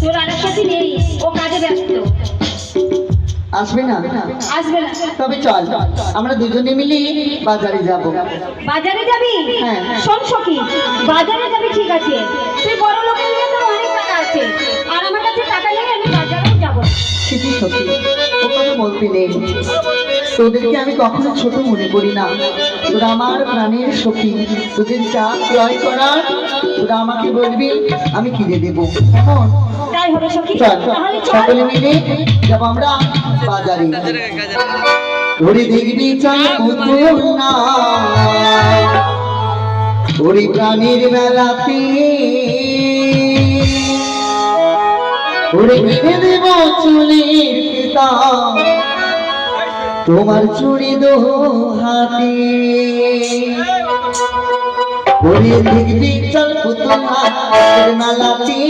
তোর আরেক সাথী নেই, ও কাজে ব্যস্ত। আসবে না? আসবে না। তবে চল আমরা দুজনে মিলে বাজারে যাব। বাজারে যাবি? হ্যাঁ। শোন সখী, বাজারে যাবি ঠিক আছে, তুই বড় লোকের নিয়ে তোর অনেক টাকা আছে, আর আমার কাছে টাকা নেই, আমি বাজারেও যাব না। ঠিকই সত্যি, ও কথা বলতে নেই। তোদেরকে আমি কখনো ছোট মনে করি না। তোরা আমার প্রাণের সখী, তোদের যা ক্রয় করার তোরা আমাকে বলবি, আমি কিনে দেবো। কেমন? তাই হবে সখী, চল তাহলে চল। সকলে মিলে যাব আমরা বাজারে। ওরে দেখবি চল পুতুল না, ওরে প্রাণীর মেলাতে, ওরে কিনে দেব চুলের ফিতা, তোমার চুড়ি দো হাতে। ওরে দেখবি চল পুতুল না, মেলাতে,